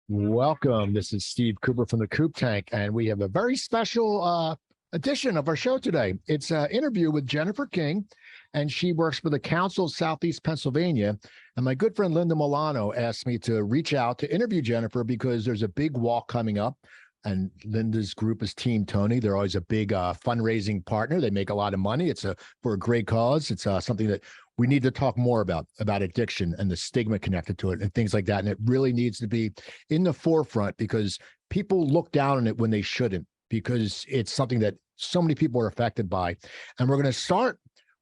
Welcome. This is Steve Cooper from the Coop Tank, and we have a very special edition of our show today. It's an interview with Jennifer King, and she works for the Council of Southeast Pennsylvania. And my good friend Linda Milano asked me to reach out to interview Jennifer because there's a big walk coming up. And Linda's group is Team Toni. They're always a big fundraising partner. They make a lot of money. It's for a great cause. It's something that we need to talk more about addiction and the stigma connected to it and things like that. And it really needs to be in the forefront because people look down on it when they shouldn't, because it's something that so many people are affected by. And we're going to start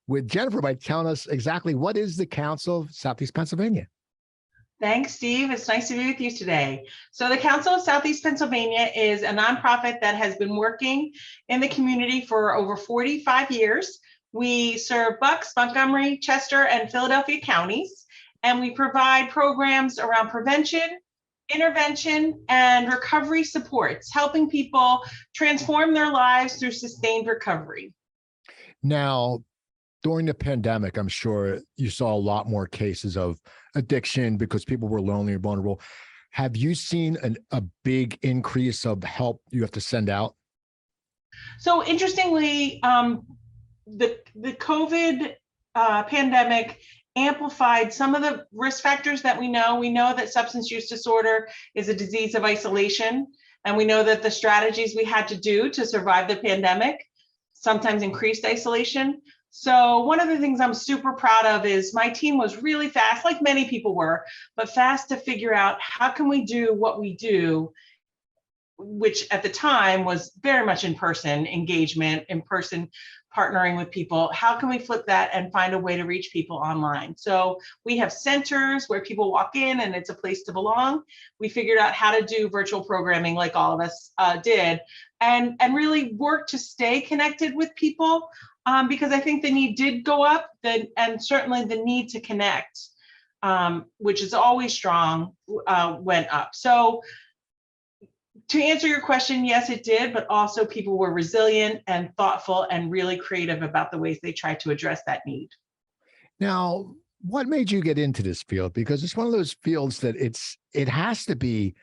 with Jennifer by telling us exactly what is the Council of Southeast Pennsylvania. Thanks, Steve. It's nice to be with you today. So the Council of Southeast Pennsylvania is a nonprofit that has been working in the community for over 45 years. We serve Bucks, Montgomery, Chester, and Philadelphia counties, and we provide programs around prevention, intervention, and recovery supports, helping people transform their lives through sustained recovery. Now, during the pandemic, I'm sure you saw a lot more cases of addiction because people were lonely and vulnerable. Have you seen a big increase of help you have to send out? So interestingly, the COVID pandemic amplified some of the risk factors that we know. We know that substance use disorder is a disease of isolation, and we know that the strategies we had to do to survive the pandemic sometimes increased isolation. So one of the things I'm super proud of is my team was really fast, like many people were, but fast to figure out how can we do what we do, which at the time was very much in-person engagement, in-person partnering with people. How can we flip that and find a way to reach people online? So we have centers where people walk in and it's a place to belong. We figured out how to do virtual programming like all of us did, and really work to stay connected with people because I think the need did go up, and certainly the need to connect, which is always strong, went up. So to answer your question, yes, it did, but also people were resilient and thoughtful and really creative about the ways they tried to address that need. Now, what made you get into this field? Because it's one of those fields that it has to be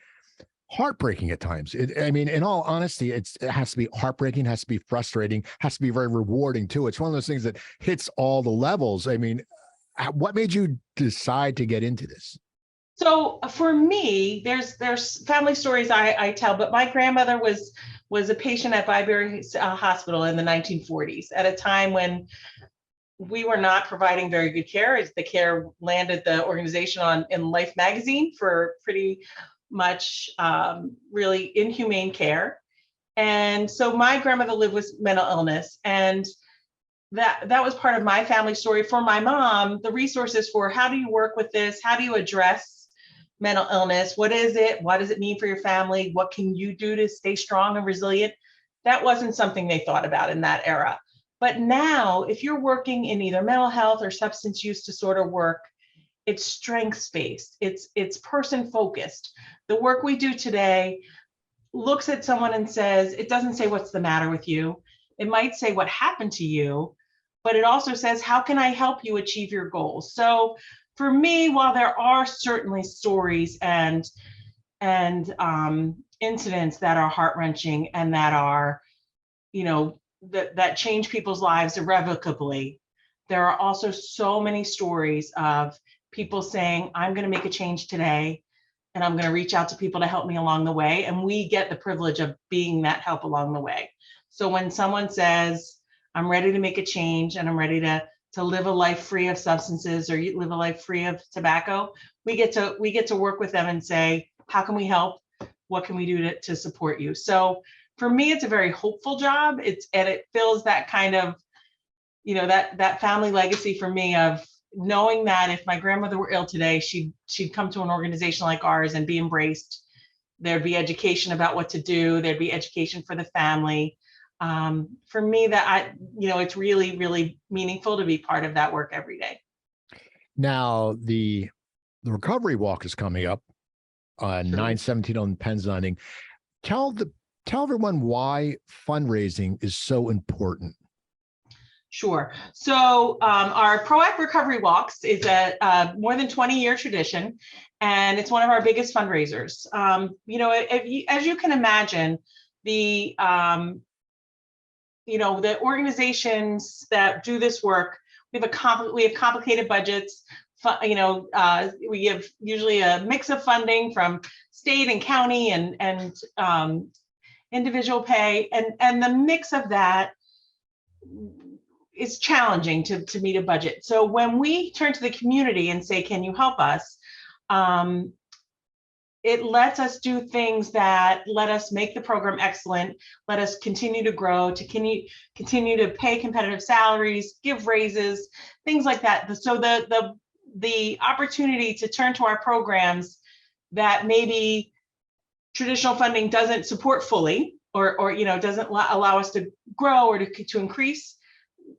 heartbreaking at times. I mean, in all honesty, it has to be heartbreaking, has to be frustrating, has to be very rewarding too. It's one of those things that hits all the levels. I mean, what made you decide to get into this? So for me, there's family stories I tell, but my grandmother was a patient at Byberry Hospital in the 1940s at a time when we were not providing very good care. The care landed the organization in Life magazine for pretty much really inhumane care. And so my grandmother lived with mental illness, and that was part of my family story. For my mom, the resources for how do you work with this? How do you address mental illness? What is it? What does it mean for your family? What can you do to stay strong and resilient? That wasn't something they thought about in that era. But now, if you're working in either mental health or substance use disorder work, it's strengths-based, it's person-focused. The work we do today looks at someone and says, it doesn't say what's the matter with you. It might say what happened to you, but it also says, how can I help you achieve your goals? So for me, while there are certainly stories and incidents that are heart-wrenching and that are, that change people's lives irrevocably, there are also so many stories of people saying, I'm going to make a change today, and I'm going to reach out to people to help me along the way. And we get the privilege of being that help along the way. So when someone says, I'm ready to make a change and I'm ready to live a life free of substances or live a life free of tobacco, we get to work with them and say, how can we help? What can we do to support you? So for me, it's a very hopeful job. It fills that kind of, that family legacy for me of knowing that if my grandmother were ill today, she'd come to an organization like ours and be embraced. There'd be education about what to do. There'd be education for the family. For me, it's really, really meaningful to be part of that work every day. Now, the recovery walk is coming up on 9/17 on Penn's Landing. Tell everyone why fundraising is so important. Sure. So our Proact Recovery Walks is a more than 20-year tradition, and it's one of our biggest fundraisers. As you can imagine, the the organizations that do this work, we have complicated budgets. We have usually a mix of funding from state and county and individual pay, and the mix of that is challenging to meet a budget. So when we turn to the community and say, can you help us? It lets us do things that let us make the program excellent, let us continue to grow, to continue to pay competitive salaries, give raises, things like that. So the opportunity to turn to our programs that maybe traditional funding doesn't support fully, or doesn't allow us to grow or to increase.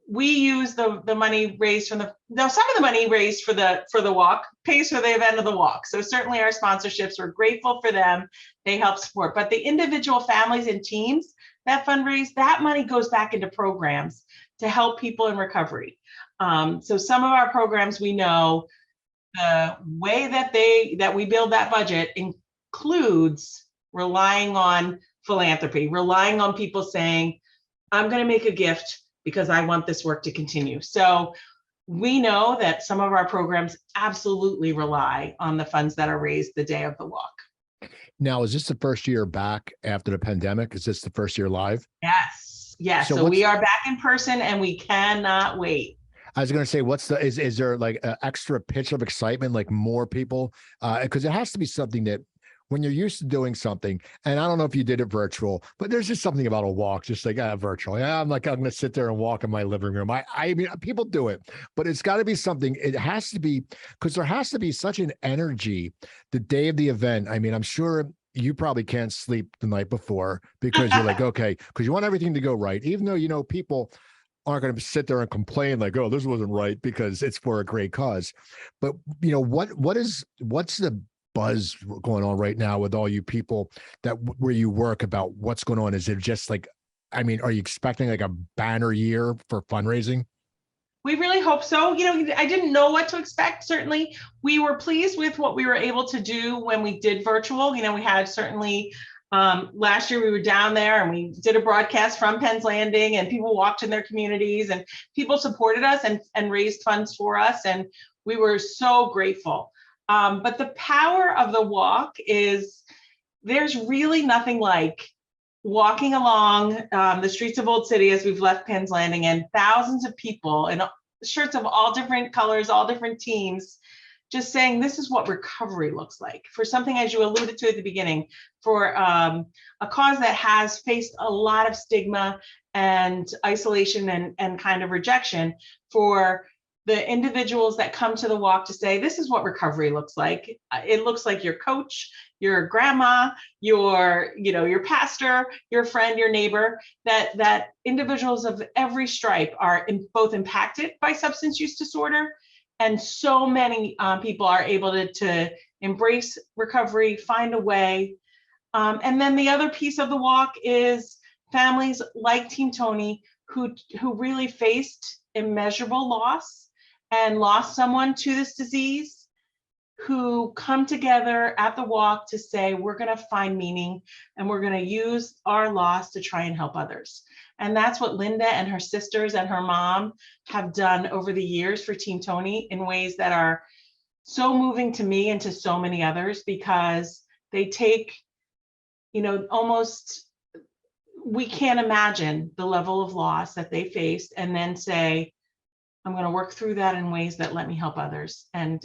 We use the money raised from some of the money raised for the walk pays for the event of the walk. So certainly our sponsorships, we're grateful for them. They help support. But the individual families and teams that fundraise, that money goes back into programs to help people in recovery. So some of our programs, we know the way that we build that budget includes relying on philanthropy, relying on people saying, I'm going to make a gift because I want this work to continue. So we know that some of our programs absolutely rely on the funds that are raised the day of the walk. Now, is this the first year back after the pandemic? Is this the first year live? Yes. So we are back in person and we cannot wait. I was going to say, is there like an extra pitch of excitement, like more people? Because it has to be something that when you're used to doing something, and I don't know if you did it virtual, but there's just something about a walk, just like virtual. Yeah, I'm going to sit there and walk in my living room. I mean, people do it, but it's got to be something. It has to be, because there has to be such an energy the day of the event. I mean, I'm sure you probably can't sleep the night before because you're like, okay, because you want everything to go right, even though, people aren't going to sit there and complain like, oh, this wasn't right because it's for a great cause. But what's the buzz going on right now with all you people where you work about what's going on? Is it just like, I mean, are you expecting like a banner year for fundraising? We really hope so. I didn't know what to expect. Certainly, we were pleased with what we were able to do when we did virtual. We had certainly last year we were down there and we did a broadcast from Penn's Landing, and people walked in their communities and people supported us and raised funds for us. And we were so grateful. But the power of the walk is there's really nothing like walking along the streets of Old City as we've left Penn's Landing, and thousands of people in shirts of all different colors, all different teams, just saying this is what recovery looks like for something, as you alluded to at the beginning, for a cause that has faced a lot of stigma and isolation and kind of rejection. For the individuals that come to the walk to say, this is what recovery looks like. It looks like your coach, your grandma, your pastor, your friend, your neighbor, that individuals of every stripe are both impacted by substance use disorder. And so many people are able to embrace recovery, find a way. And then the other piece of the walk is families like Team Toni who really faced immeasurable loss and lost someone to this disease, who come together at the walk to say, we're going to find meaning and we're going to use our loss to try and help others. And that's what Linda and her sisters and her mom have done over the years for Team Toni in ways that are so moving to me and to so many others, because they take, almost, we can't imagine the level of loss that they faced, and then say, I'm going to work through that in ways that let me help others. And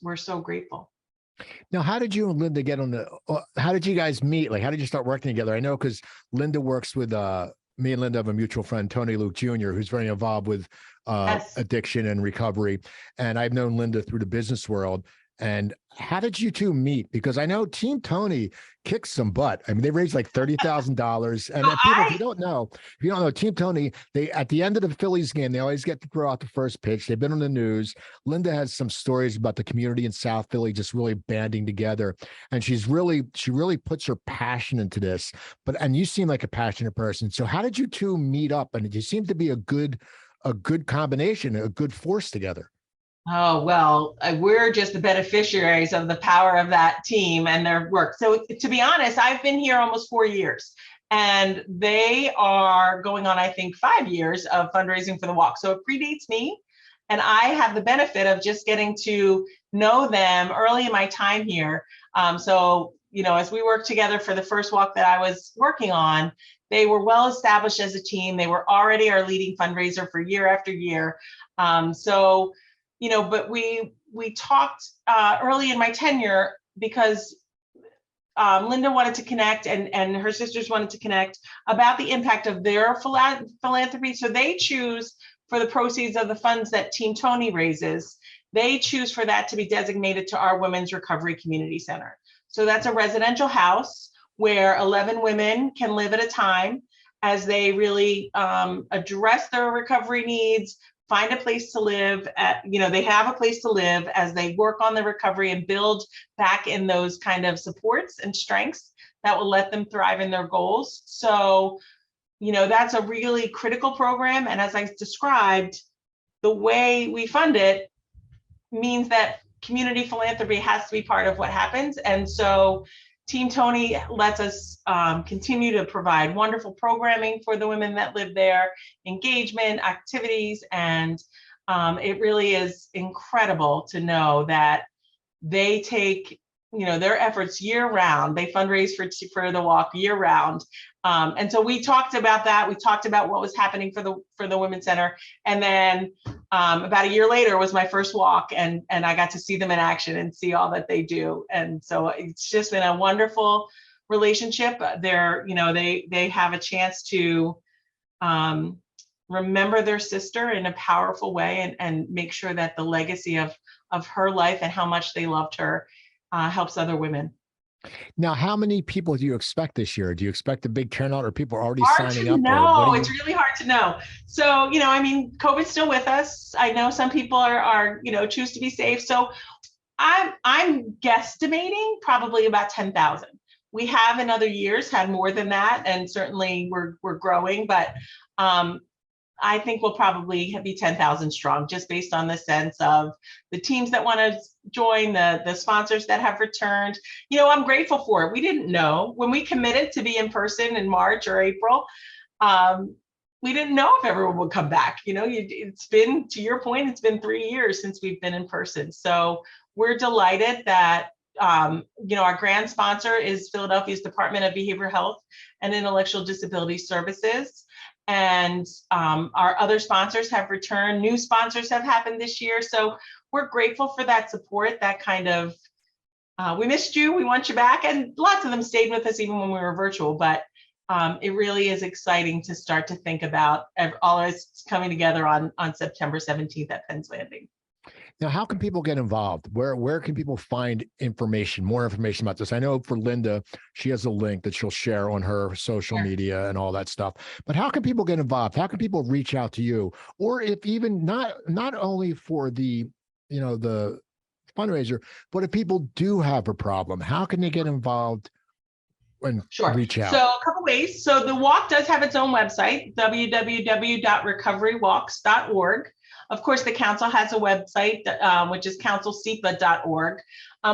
we're so grateful. Now, how did you and Linda how did you guys meet? Like, how did you start working together? I know because Linda works with, me and Linda have a mutual friend, Tony Luke Jr., who's very involved with Yes. addiction and recovery. And I've known Linda through the business world. And how did you two meet? Because I know Team Toni kicks some butt. I mean, they raised like $30,000. And if you don't know, Team Toni, they, at the end of the Phillies game, they always get to throw out the first pitch. They've been on the news. Linda has some stories about the community in South Philly just really banding together. And she really puts her passion into this. And you seem like a passionate person. So how did you two meet up? And you seem to be a good a good combination, a good force together. Oh, well, we're just the beneficiaries of the power of that team and their work. So to be honest, I've been here almost 4 years, and they are going on, I think, 5 years of fundraising for the walk. So it predates me. And I have the benefit of just getting to know them early in my time here. So, as we worked together for the first walk that I was working on, they were well established as a team. They were already our leading fundraiser for year after year. But we talked early in my tenure because Linda wanted to connect and her sisters wanted to connect about the impact of their philanthropy. So they choose for the proceeds of the funds that Team Toni raises, they choose for that to be designated to our Women's Recovery Community Center. So that's a residential house where 11 women can live at a time as they really address their recovery needs, find a place to live they have a place to live as they work on the recovery and build back in those kind of supports and strengths that will let them thrive in their goals. So, that's a really critical program. And as I described, the way we fund it means that community philanthropy has to be part of what happens. And so Team Toni lets us continue to provide wonderful programming for the women that live there, engagement, activities, and it really is incredible to know that they take their efforts year round. They fundraise for the walk year round. And so we talked about that. We talked about what was happening for the Women's Center. And then about a year later was my first walk, and I got to see them in action and see all that they do. And so it's just been a wonderful relationship. They have a chance to remember their sister in a powerful way and make sure that the legacy of her life and how much they loved her helps other women. Now, how many people do you expect this year? Do you expect a big turnout, or people are already signing up? No, it's really hard to know. So, COVID's still with us. I know some people are choose to be safe. So I'm guesstimating probably about 10,000. We have in other years had more than that, and certainly we're growing, but I think we'll probably be 10,000 strong, just based on the sense of the teams that want to join, the sponsors that have returned. I'm grateful for it. We didn't know when we committed to be in person in March or April. We didn't know if everyone would come back. It's been, to your point, it's been 3 years since we've been in person. So we're delighted that our grand sponsor is Philadelphia's Department of Behavioral Health and Intellectual Disability Services. And our other sponsors have returned. New sponsors have happened this year. So we're grateful for that support, that kind of, we missed you, we want you back. And lots of them stayed with us even when we were virtual. But it really is exciting to start to think about all of us coming together on September 17th at Penn's Landing. Now, how can people get involved? Where can people find more information about this? I know for Linda, she has a link that she'll share on her social media and all that stuff. But how can people get involved? How can people reach out to you? Or if even not only for the fundraiser, but if people do have a problem, how can they get involved and reach out? So a couple ways. So the walk does have its own website, www.recoverywalks.org. Of course, the council has a website, which is councilcepa.org.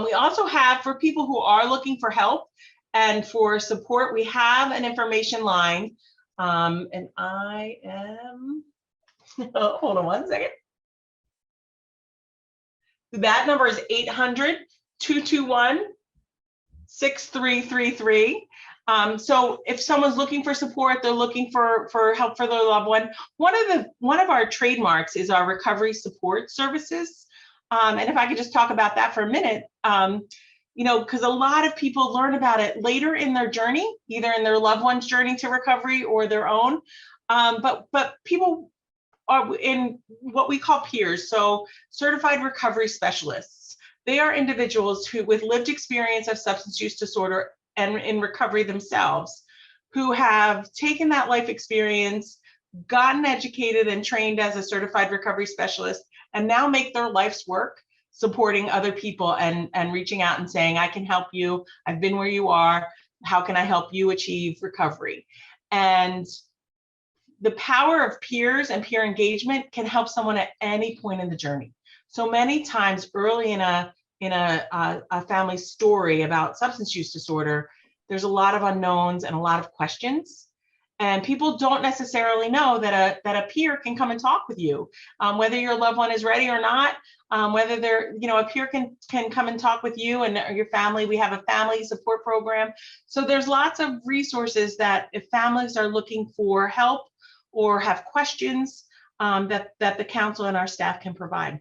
We also have, for people who are looking for help and for support, we have an information line. And I am, hold on one second. That number is 800-221-6333. So if someone's looking for support, they're looking for help for their loved one. One of our trademarks is our recovery support services. And if I could just talk about that for a minute, because a lot of people learn about it later in their journey, either in their loved one's journey to recovery or their own. But people are in what we call peers, so certified recovery specialists. They are individuals who, with lived experience of substance use disorder and in recovery themselves, who have taken that life experience, gotten educated and trained as a certified recovery specialist, and now make their life's work supporting other people and reaching out and saying, I can help you. I've been where you are. How can I help you achieve recovery? And the power of peers and peer engagement can help someone at any point in the journey. So many times early in a family story about substance use disorder, there's a lot of unknowns and a lot of questions. And people don't necessarily know that a peer can come and talk with you, whether your loved one is ready or not, whether they're, a peer can come and talk with you and your family. We have a family support program. So there's lots of resources that if families are looking for help or have questions, that the council and our staff can provide.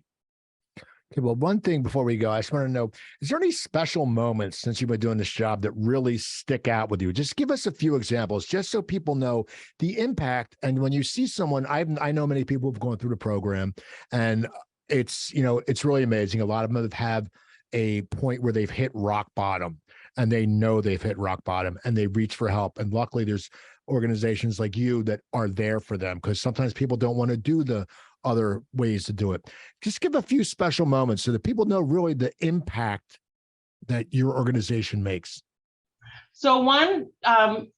Okay, well, one thing before we go, I just want to know, is there any special moments since you've been doing this job that really stick out with you? Just give us a few examples, just so people know the impact. And when you see someone, I know many people who've gone through the program, and it's really amazing. A lot of them have a point where they've hit rock bottom, and they know they've hit rock bottom, and they reach for help. And luckily, there's organizations like you that are there for them, because sometimes people don't want to do the other ways to do it. Just give a few special moments so that people know really the impact that your organization makes. So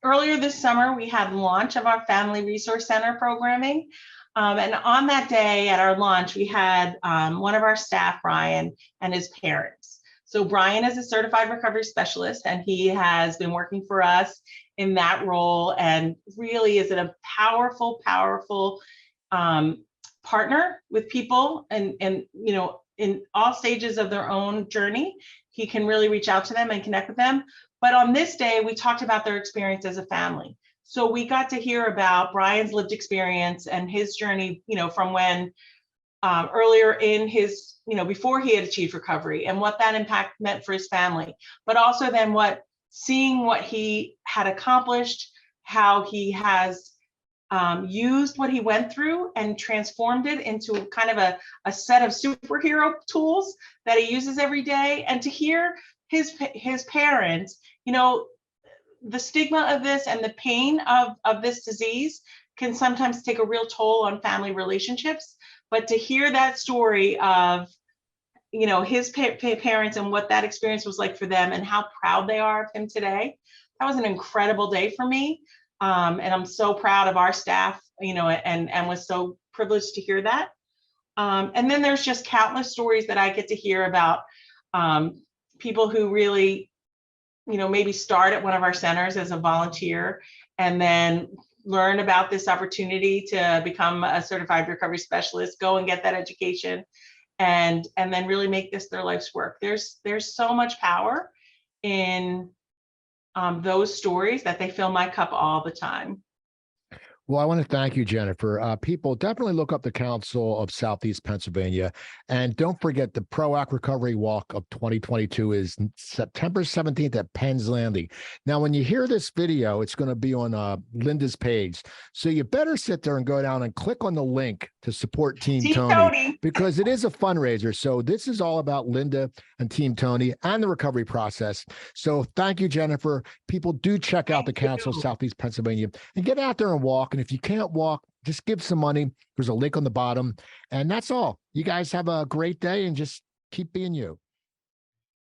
earlier this summer, we had launch of our Family Resource Center programming. And on that day at our launch, we had one of our staff, Brian, and his parents. So Brian is a certified recovery specialist, and he has been working for us in that role, and really is a powerful partner with people, and in all stages of their own journey. He can really reach out to them and connect with them. But on this day, we talked about their experience as a family. So we got to hear about Brian's lived experience and his journey, from when earlier in his, before he had achieved recovery, and what that impact meant for his family, but also then seeing what he had accomplished, how he has used what he went through and transformed it into kind of a set of superhero tools that he uses every day. And to hear his parents, the stigma of this and the pain of this disease can sometimes take a real toll on family relationships. But to hear that story of, his parents and what that experience was like for them and how proud they are of him today, that was an incredible day for me. And I'm so proud of our staff, and was so privileged to hear that. And then there's just countless stories that I get to hear about people who really, maybe start at one of our centers as a volunteer and then learn about this opportunity to become a certified recovery specialist, go and get that education, and then really make this their life's work. There's so much power in those stories that they fill my cup all the time. Well, I want to thank you, Jennifer. People definitely look up the Council of Southeast Pennsylvania. And don't forget, the ProAct Recovery Walk of 2022 is September 17th at Penn's Landing. Now, when you hear this video, it's going to be on Linda's page. So you better sit there and go down and click on the link to support Team Toni, because it is a fundraiser. So this is all about Linda and Team Toni and the recovery process. So thank you, Jennifer. People do check out the Council of Southeast Pennsylvania and get out there and walk. And if you can't walk, just give some money. There's a link on the bottom. And that's all. You guys have a great day and just keep being you.